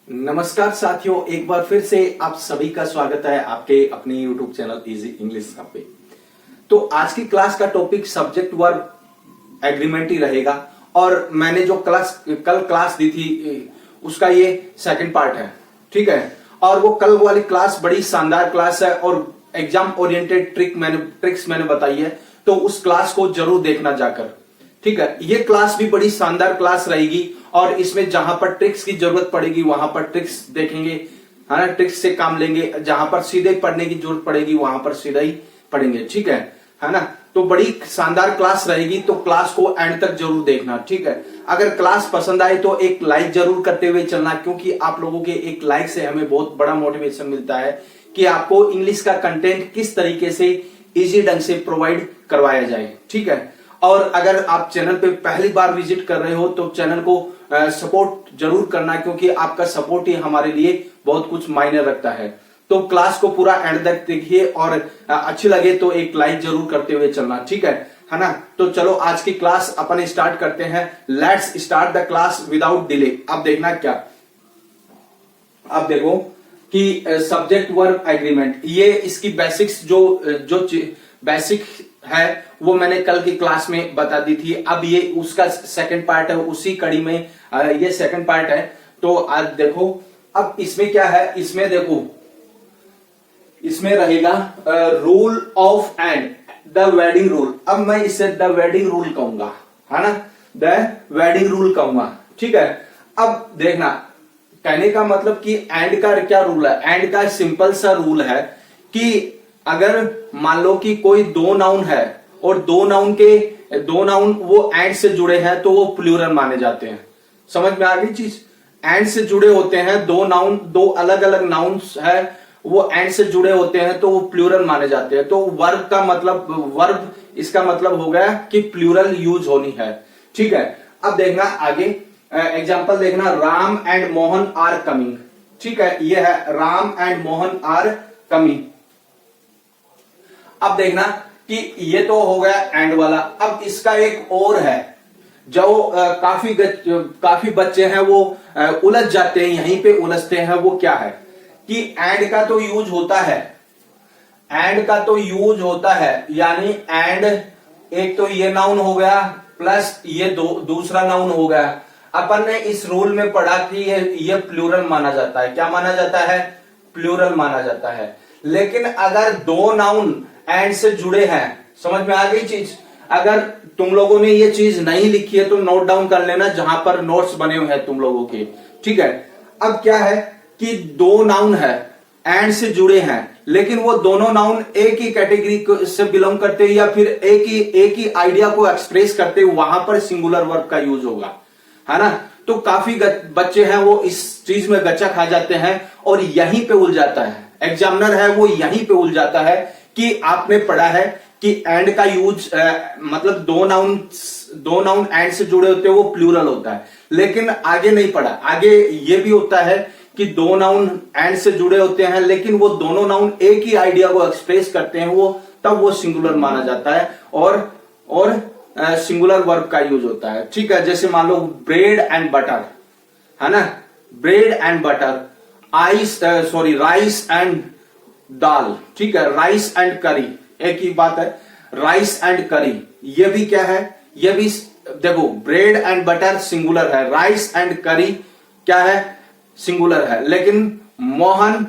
नमस्कार साथियों, एक बार फिर से आप सभी का स्वागत है आपके अपने YouTube चैनल इजी इंग्लिश पे। तो आज की क्लास का टॉपिक सब्जेक्ट वर्ब एग्रीमेंट ही रहेगा और मैंने जो कल क्लास दी थी उसका ये सेकंड पार्ट है, ठीक है। और वो कल वाली क्लास बड़ी शानदार क्लास है और एग्जाम ओरिएंटेड ट्रिक्स मैंने बताई है, तो उस क्लास को जरूर देखना जाकर, ठीक है। ये क्लास भी बड़ी शानदार क्लास रहेगी और इसमें जहां पर ट्रिक्स की जरूरत पड़ेगी वहां पर ट्रिक्स देखेंगे, है ना, ट्रिक्स से काम लेंगे। जहां पर सीधे पढ़ने की जरूरत पड़ेगी वहां पर सीधा ही पढ़ेंगे, ठीक है ना। तो बड़ी शानदार क्लास रहेगी, तो क्लास को एंड तक जरूर देखना, ठीक है। अगर क्लास पसंद आए तो एक लाइक जरूर करते हुए चलना, क्योंकि आप लोगों के एक लाइक से हमें बहुत बड़ा मोटिवेशन मिलता है कि आपको इंग्लिश का कंटेंट किस तरीके से इजी ढंग से प्रोवाइड करवाया जाए, ठीक है। और अगर आप चैनल पे पहली बार विजिट कर रहे हो तो चैनल को सपोर्ट जरूर करना, क्योंकि आपका सपोर्ट ही हमारे लिए बहुत कुछ मायने रखता है। तो क्लास को पूरा एंड तक देखिए और अच्छी लगे तो एक लाइक जरूर करते हुए चलना, ठीक है ना। तो चलो आज की क्लास अपन स्टार्ट करते हैं। Let's start the class without delay. अब देखना क्या, अब देखो कि सब्जेक्ट वर्ब एग्रीमेंट, ये इसकी बेसिक्स जो बेसिक है वो मैंने कल की क्लास में बता दी थी। अब ये उसका सेकंड पार्ट है, उसी कड़ी में ये सेकंड पार्ट है। तो आज देखो अब इसमें क्या है, इसमें देखो इसमें रहेगा rule of and, the wedding rule. अब मैं इसे द वेडिंग रूल कहूंगा, है ना, द वेडिंग रूल कहूंगा, ठीक है। अब देखना, कहने का मतलब कि एंड का क्या रूल है। एंड का सिंपल सा रूल है कि अगर मान लो कि कोई दो नाउन है और दो नाउन वो एंड से जुड़े हैं तो वो प्लूरल माने जाते हैं। समझ में आ गई चीज। एंड से जुड़े होते हैं दो नाउन, दो अलग अलग नाउन्स है, वो एंड से जुड़े होते हैं तो वो प्लूरल माने जाते हैं। तो वर्ब का मतलब, वर्ब इसका मतलब हो गया कि प्लूरल यूज होनी है, ठीक है। अब देखना आगे एग्जाम्पल देखना, Ram and Mohan are coming, ठीक है। ये है Ram and Mohan are coming. अब देखना कि ये तो हो गया एंड वाला। अब इसका एक और है जो काफी बच्चे हैं वो उलझ जाते हैं, यहीं पे उलझते हैं। वो क्या है कि एंड का तो यूज होता है, एंड का तो यूज होता है, यानी एंड एक तो ये नाउन हो गया प्लस ये दूसरा नाउन हो गया। अपन ने इस रूल में पढ़ा कि ये प्लूरल माना जाता है। क्या माना जाता है? प्लूरल माना जाता है। लेकिन अगर दो नाउन एंड से जुड़े हैं, समझ में आ गई चीज। अगर तुम लोगों ने ये चीज नहीं लिखी है तो नोट डाउन कर लेना जहां पर नोट्स बने हुए हैं तुम लोगों के, ठीक है। अब क्या है कि दो नाउन है एंड से जुड़े हैं, लेकिन वो दोनों नाउन एक ही कैटेगरी से बिलोंग करते हैं या फिर एक ही आइडिया को एक्सप्रेस करते हैं, वहां पर सिंगुलर वर्ब का यूज होगा, है ना। तो काफी बच्चे हैं वो इस चीज में गच्चा खा जाते हैं और यहीं पे उलझ जाता है एग्जामिनर है, वो यहीं पे उलझ जाता है कि आपने पढ़ा है कि एंड का यूज मतलब दो नाउन एंड से जुड़े होते हैं वो प्लूरल होता है, लेकिन आगे नहीं पढ़ा। आगे ये भी होता है कि दो नाउन एंड से जुड़े होते हैं लेकिन वो दोनों नाउन एक ही आइडिया को एक्सप्रेस करते हैं, वो तब वो सिंगुलर माना जाता है और सिंगुलर वर्ब का यूज होता है, ठीक है। जैसे मान लो ब्रेड एंड बटर, है ना, bread and butter, rice and dal, ठीक है, राइस एंड करी एक ही बात है, राइस एंड करी। ये भी क्या है, ये भी देखो ब्रेड एंड बटर सिंगुलर है, राइस एंड करी क्या है, सिंगुलर है, लेकिन मोहन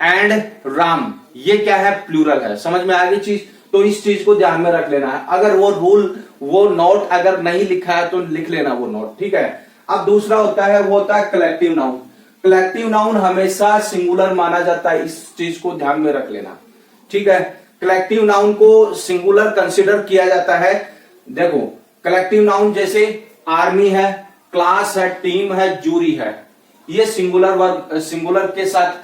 एंड राम ये क्या है, प्लूरल है। समझ में आ गई चीज। तो इस चीज को ध्यान में रख लेना है। अगर वो रूल, वो नोट अगर नहीं लिखा है तो लिख लेना वो नोट, ठीक है। अब दूसरा होता है, वो होता है कलेक्टिव नाउन। कलेक्टिव नाउन हमेशा सिंगुलर माना जाता है, इस चीज को ध्यान में रख लेना, ठीक है। कलेक्टिव नाउन को सिंगुलर कंसिडर किया जाता है। देखो कलेक्टिव नाउन जैसे आर्मी है, क्लास है, टीम है, जूरी है, ये सिंगुलर के साथ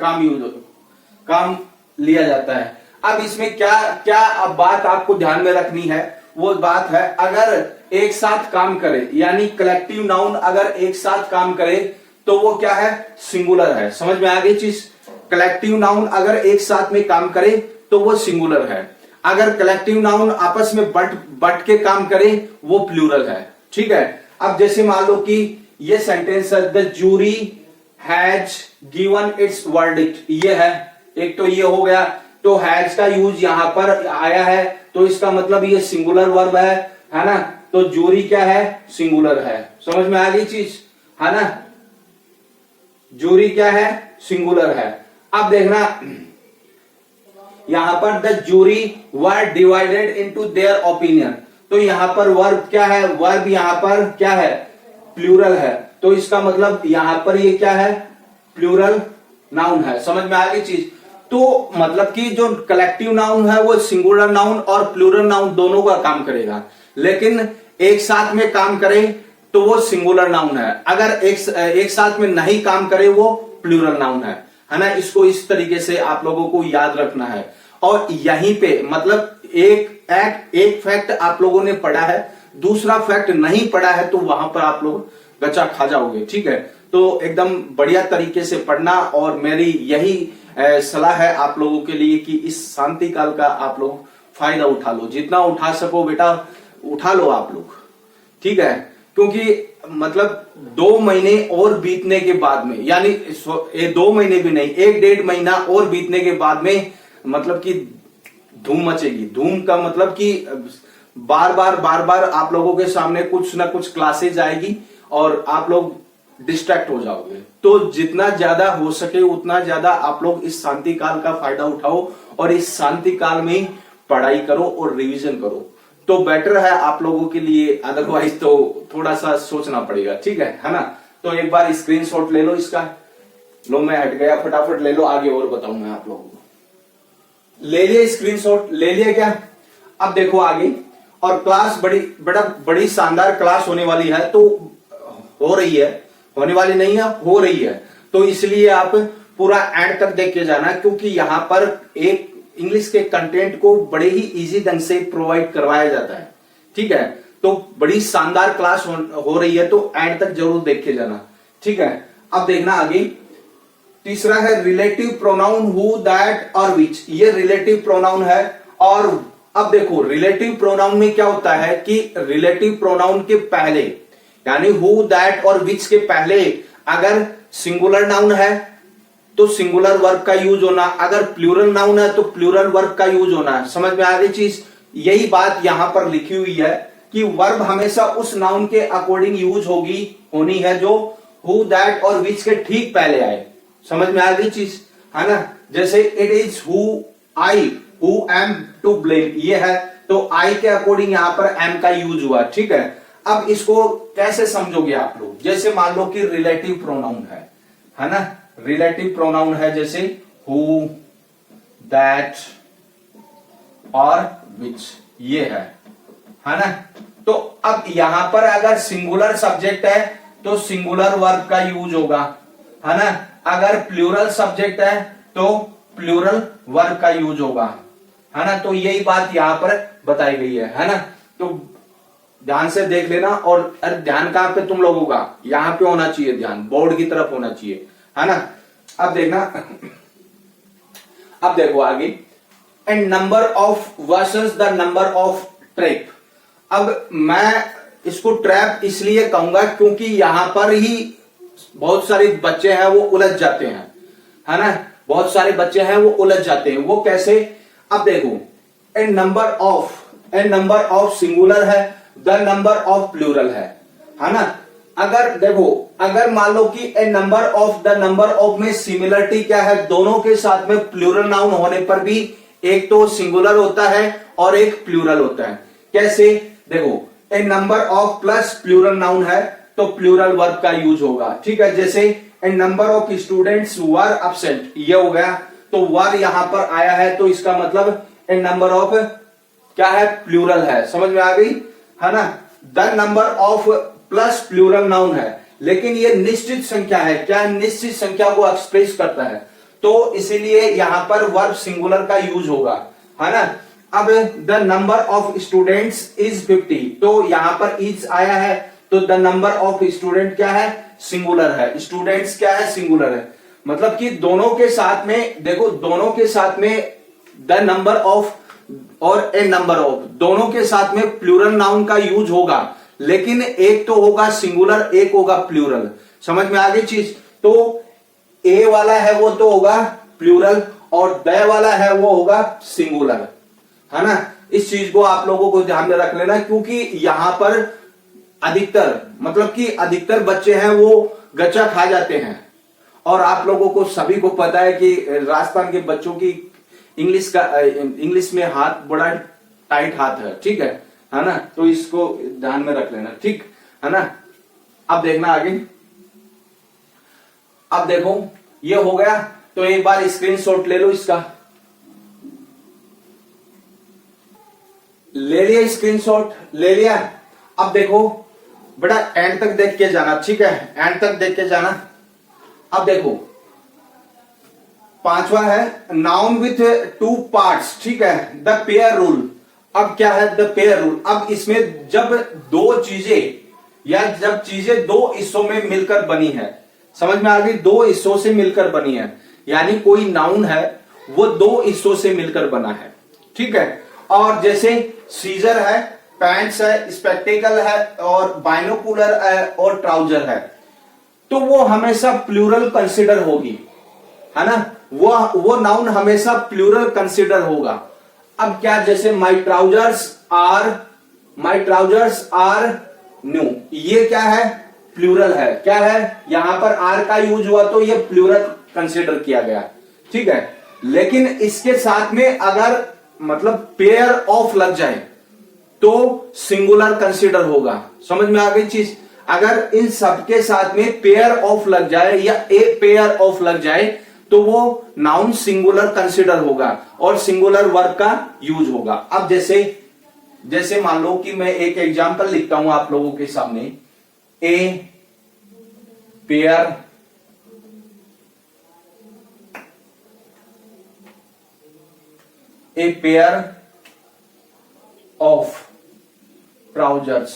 काम लिया जाता है। अब इसमें क्या अब बात आपको ध्यान में रखनी है, वो बात है अगर एक साथ काम करे, यानी कलेक्टिव नाउन अगर एक साथ काम करे तो वो क्या है, सिंगुलर है। समझ में आ गई चीज। कलेक्टिव नाउन अगर एक साथ में काम करे तो वो सिंगुलर है। अगर कलेक्टिव नाउन आपस में बट के काम करे वो प्लूरल है, ठीक है। अब जैसे मान लो कि ये सेंटेंस है, the jury has given its verdict, ये है। एक तो ये हो गया, तो हैज का यूज यहां पर आया है, तो इसका मतलब ये सिंगुलर वर्ब है ना। तो जूरी क्या है, सिंगुलर है। समझ में आ गई चीज, है ना। जूरी क्या है, सिंगुलर है। अब देखना यहां पर the jury were divided into their opinion, तो यहां पर वर्ब क्या है, वर्ब यहां पर क्या है, प्लूरल है। तो इसका मतलब यहां पर ये क्या है, प्लूरल नाउन है। समझ में आ गई चीज। तो मतलब कि जो कलेक्टिव नाउन है वो सिंगुलर नाउन और प्लूरल नाउन दोनों का काम करेगा, लेकिन एक साथ में काम करे तो वो सिंगुलर नाउन है। अगर एक साथ में नहीं काम करे वो प्लूरल नाउन है ना। इसको इस तरीके से आप लोगों को याद रखना है। और यहीं पे मतलब एक फैक्ट आप लोगों ने पढ़ा है, दूसरा फैक्ट नहीं पढ़ा है, तो वहां पर आप लोग गचा खा जाओगे। ठीक है, तो एकदम बढ़िया तरीके से पढ़ना, और मेरी यही सलाह है आप लोगों के लिए कि इस शांति काल का आप लोग फायदा उठा लो, जितना उठा सको बेटा उठा लो आप लोग। ठीक है, क्योंकि मतलब 2 महीने और बीतने के बाद में, यानी 2 महीने भी नहीं, 1-1.5 महीना और बीतने के बाद में मतलब कि धूम मचेगी। धूम का मतलब कि बार बार आप लोगों के सामने कुछ ना कुछ क्लासेज आएगी और आप लोग डिस्ट्रैक्ट हो जाओगे। तो जितना ज्यादा हो सके उतना ज्यादा आप लोग इस शांति काल का फायदा उठाओ और इस शांति काल में ही पढ़ाई करो और रिवीजन करो, तो बेटर है आप लोगों के लिए। अदरवाइज तो थोड़ा सा सोचना पड़ेगा। ठीक है ना। तो एक बार स्क्रीनशॉट ले लो इसका। लो मैं हट गया, फटाफट ले लो, आगे और बताऊं मैं आप लोगों को। ले लिए स्क्रीनशॉट, ले लिया क्या। अब देखो आगे, और क्लास बड़ी शानदार क्लास होने वाली है, तो हो रही है, होने वाली नहीं है, हो रही है। तो इसलिए आप पूरा एंड तक देख के जाना, क्योंकि यहां पर एक इंग्लिश के कंटेंट को बड़े ही इजी ढंग से प्रोवाइड करवाया जाता है। ठीक है, तो बड़ी शानदार क्लास हो रही है, तो एंड तक जरूर देख के जाना। ठीक है, अब देखना आगे। तीसरा है रिलेटिव प्रोनाउन हु, दैट और विच। ये रिलेटिव प्रोनाउन है। और अब देखो रिलेटिव प्रोनाउन में क्या होता है कि रिलेटिव प्रोनाउन के पहले, यानी हु, दैट और विच के पहले अगर सिंगुलर नाउन है तो सिंगुलर वर्ब का यूज होना, अगर प्लूरल नाउन है तो प्लूरल वर्ब का यूज होना। समझ में आ गई चीज। यही बात यहां पर लिखी हुई है कि वर्ब हमेशा उस नाउन के अकॉर्डिंग यूज होनी है जो हु, दैट और विच के ठीक पहले आए। समझ में आ गई चीज, है ना। जैसे it is whom to blame, ये है, तो आई के अकॉर्डिंग यहां पर एम का यूज हुआ। ठीक है, अब इसको कैसे समझोगे आप लोग। जैसे मान लो कि रिलेटिव प्रोनाउन है ना, रिलेटिव प्रोनाउन है जैसे हु, दैट और विच, ये है ना। तो अब यहां पर अगर सिंगुलर सब्जेक्ट है तो सिंगुलर वर्ब का यूज होगा, है ना। अगर प्लूरल सब्जेक्ट है तो प्लूरल वर्ब का यूज होगा, है ना। तो यही बात यहां पर बताई गई है ना। तो ध्यान से देख लेना। और अरे ध्यान कहां पे तुम लोगों का, यहां पे होना चाहिए ध्यान, बोर्ड की तरफ होना चाहिए, है ना। अब देखना, अब देखो आगे। And number of versus the number of trap. अब मैं इसको ट्रैप इसलिए कहूंगा क्योंकि यहां पर ही बहुत सारे बच्चे हैं वो उलझ जाते हैं, है ना। बहुत सारे बच्चे हैं वो उलझ जाते हैं। वो कैसे, अब देखो, ए नंबर ऑफ सिंगुलर है, द नंबर ऑफ प्लूरल है ना। अगर देखो, अगर मान लो कि a number of, the number of में सिमिलरिटी क्या है, दोनों के साथ में प्लूरल नाउन होने पर भी एक तो सिंगुलर होता है और एक प्लूरल होता है। कैसे, देखो, a number of plus plural noun है तो प्लूरल वर्ब का यूज होगा। ठीक है, जैसे a number of students were absent, ये हो गया, तो वर यहां पर आया है, तो इसका मतलब ए नंबर ऑफ क्या है, प्लूरल है। समझ में आ गई, है ना। The number of plus plural noun है, लेकिन ये निश्चित संख्या है। क्या, निश्चित संख्या को एक्सप्रेस करता है, तो इसीलिए यहां पर वर्ब सिंगुलर का यूज होगा, है ना। अब the number of students is 50, तो यहां पर इज आया है, तो द नंबर ऑफ स्टूडेंट क्या है, सिंगुलर है। स्टूडेंट्स क्या है, सिंगुलर है। मतलब कि दोनों के साथ में, देखो दोनों के साथ में द नंबर ऑफ और ए नंबर ऑफ, दोनों के साथ में प्लूरल नाउन का यूज होगा, लेकिन एक तो होगा सिंगुलर, एक होगा प्लूरल। समझ में आ गई चीज? तो ए वाला है वो तो होगा प्लूरल और द वाला है वो होगा सिंगुलर, है ना। इस चीज को आप लोगों को ध्यान में रख लेना, क्योंकि यहां पर अधिकतर मतलब कि अधिकतर बच्चे हैं वो गच्चा खा जाते हैं। और आप लोगों को सभी को पता है कि राजस्थान के बच्चों की इंग्लिश में हाथ बड़ा टाइट हाथ है, ठीक है ना। तो इसको ध्यान में रख लेना, ठीक है ना। अब देखना आगे। अब देखो ये हो गया, तो एक बार स्क्रीनशॉट ले लो इसका। ले लिया स्क्रीनशॉट, ले लिया। अब देखो बेटा एंड तक देख के जाना, ठीक है, एंड तक देख के जाना। अब देखो पांचवा है नाउन विथ टू पार्ट्स, ठीक है, द पेयर रूल। अब क्या है द पेयर रूल? अब इसमें जब दो चीजें या जब चीजें दो हिस्सों में मिलकर बनी है, समझ में आ गई, दो हिस्सों से मिलकर बनी है, यानी कोई नाउन है वो दो हिस्सों से मिलकर बना है, ठीक है। और जैसे सीजर है, पैंट्स है, स्पेक्टिकल है और बाइनोकुलर है और ट्राउजर है, तो वो हमेशा प्लूरल कंसिडर होगी, है ना। वो नाउन हमेशा प्लूरल कंसिडर होगा। अब क्या, जैसे माई ट्राउजर्स आर न्यू, ये क्या है प्लूरल है, क्या है यहां पर आर का यूज हुआ तो ये प्लूरल कंसिडर किया गया, ठीक है। लेकिन इसके साथ में अगर मतलब पेयर ऑफ लग जाए तो सिंगुलर कंसिडर होगा। समझ में आ गई चीज? अगर इन सबके साथ में पेयर ऑफ लग जाए या ए पेयर ऑफ लग जाए तो वो नाउन सिंगुलर कंसिडर होगा और सिंगुलर वर्ब का यूज होगा। अब जैसे मान लो कि मैं एक एग्जांपल लिखता हूं आप लोगों के सामने, ए पेयर ऑफ ट्राउजर्स,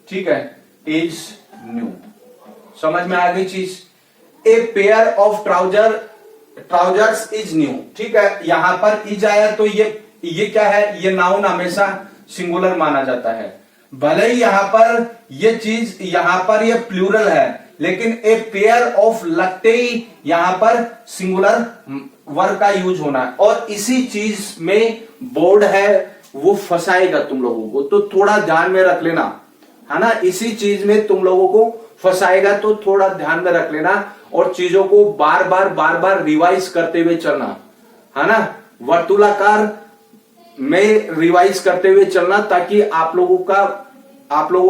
ठीक है, इज न्यू। समझ में आ गई चीज? A pair of trousers is new, ठीक है। यहां पर इज आया तो ये क्या है, ये नाउन हमेशा सिंगुलर माना जाता है। भले ही यहां पर ये चीज यहां पर ये प्लूरल है, लेकिन ए पेयर ऑफ लगते ही यहां पर सिंगुलर वर्ब का यूज होना है। और इसी चीज में बोर्ड है वो फंसाएगा तुम लोगों को, तो थोड़ा ध्यान में रख लेना, है ना। इसी चीज में तुम लोगों को फंसाएगा तो थोड़ा ध्यान में रख लेना और चीजों को बार बार रिवाइज करते हुए चलना, है ना। वर्तुलाकार में रिवाइज करते हुए चलना, ताकि आप लोगों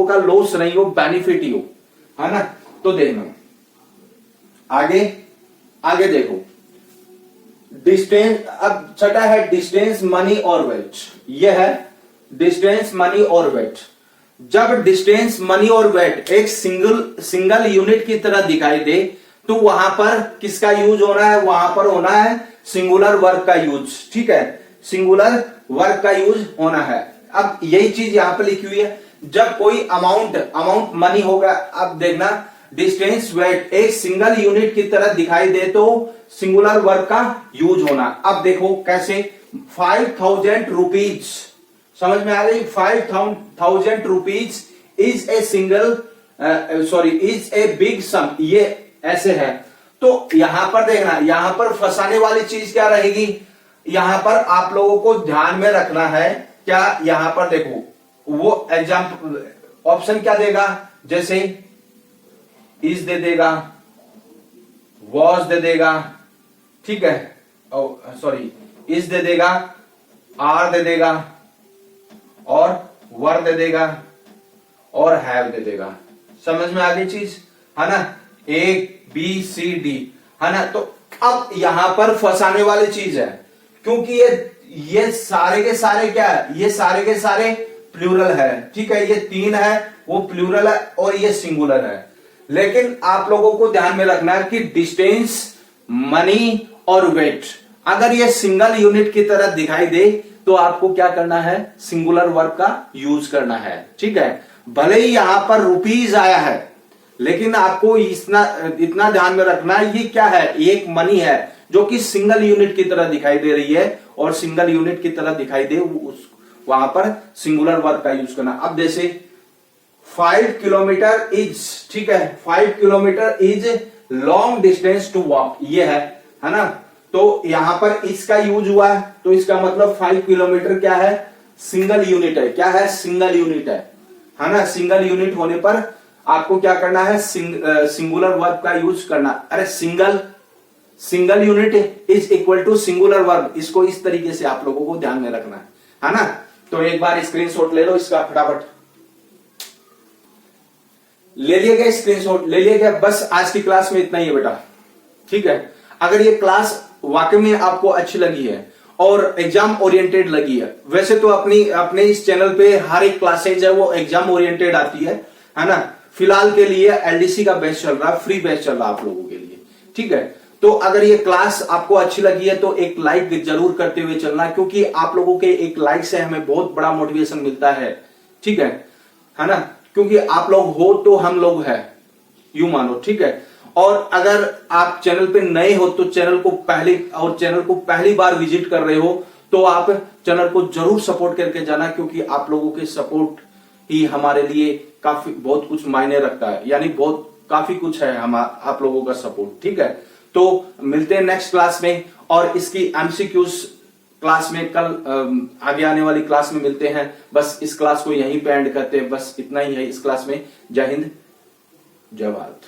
का लॉस नहीं हो, बेनिफिट ही हो, है ना। तो देखना आगे देखो, डिस्टेंस। अब छठा है डिस्टेंस, मनी और वेट। यह है डिस्टेंस, मनी और वेट। जब डिस्टेंस, मनी और वेट एक सिंगल यूनिट की तरह दिखाई दे तो वहां पर किसका यूज होना है? वहां पर होना है सिंगुलर वर्ब का यूज, ठीक है, सिंगुलर वर्ब का यूज होना है। अब यही चीज यहां पर लिखी हुई है। जब कोई अमाउंट मनी होगा, अब देखना डिस्टेंस, वेट एक सिंगल यूनिट की तरह दिखाई दे तो सिंगुलर वर्ब का यूज होना। अब देखो कैसे, 5000 रुपीज, समझ में आ गई? 5000 रुपीज इज ए बिग सम, ये ऐसे है। तो यहां पर देखना, यहां पर फंसाने वाली चीज क्या रहेगी? यहां पर आप लोगों को ध्यान में रखना है क्या, यहां पर देखो वो एग्जाम्पल ऑप्शन क्या देगा, जैसे इज दे देगा, वॉज दे देगा, ठीक है, सॉरी इज दे देगा, आर दे देगा और वर दे देगा और हैव दे देगा। समझ में आ गई चीज, है ना। ए बी सी डी, है ना। तो अब यहां पर फंसाने वाली चीज है, क्योंकि ये सारे के सारे क्या है, ये सारे के सारे प्लूरल है, ठीक है। ये तीन है वो प्लूरल है और ये सिंगुलर है। लेकिन आप लोगों को ध्यान में रखना है कि डिस्टेंस, मनी और वेट अगर ये सिंगल यूनिट की तरह दिखाई दे तो आपको क्या करना है, सिंगुलर वर्ब का यूज करना है, ठीक है। भले ही यहां पर रुपीज आया है, लेकिन आपको इतना ध्यान में रखना है ये क्या है, एक मनी है जो कि सिंगल यूनिट की तरह दिखाई दे रही है, और सिंगल यूनिट की तरह दिखाई दे वहां पर सिंगुलर वर्ब का यूज करना। अब जैसे 5 किलोमीटर इज, ठीक है, 5 kilometre is long distance to walk, ये है ना। तो यहां पर इसका यूज हुआ है, तो इसका मतलब 5 किलोमीटर क्या है, सिंगल यूनिट है। क्या है, सिंगल यूनिट है ना। सिंगल यूनिट होने पर आपको क्या करना है, सिंगुलर वर्ब का यूज करना। अरे single unit is equal to singular verb, इसको इस तरीके से आप लोगों को ध्यान में रखना है ना। तो एक बार स्क्रीनशॉट ले लो इसका, फटाफट ले लिया गया, स्क्रीनशॉट ले लिया गया। बस आज की क्लास में इतना ही है बेटा, ठीक है। अगर ये क्लास वाकई में आपको अच्छी लगी है और एग्जाम ओरिएंटेड लगी है, वैसे तो अपने इस चैनल पे हर एक क्लासेज है वो एग्जाम ओरिएंटेड आती है ना। फिलहाल के लिए एलडीसी का बैच चल रहा है, फ्री बैच चल रहा है आप लोगों के लिए, ठीक है। तो अगर ये क्लास आपको अच्छी लगी है तो एक लाइक जरूर करते हुए चलना, क्योंकि आप लोगों के एक लाइक से हमें बहुत बड़ा मोटिवेशन मिलता है, ठीक है ना। क्योंकि आप लोग हो तो हम लोग हैं, यूं मानो, ठीक है। और अगर आप चैनल पे नए हो तो चैनल को पहली बार विजिट कर रहे हो तो आप चैनल को जरूर सपोर्ट करके जाना, क्योंकि आप लोगों के सपोर्ट ही हमारे लिए काफी बहुत कुछ मायने रखता है, यानी काफी कुछ है आप लोगों का सपोर्ट, ठीक है। तो मिलते हैं नेक्स्ट क्लास में, और इसकी एमसीक्यूज क्लास में कल आगे आने वाली क्लास में मिलते हैं। बस इस क्लास को यहीं पे एंड करते हैं, बस इतना ही है इस क्लास में। जय हिंद, जय भारत।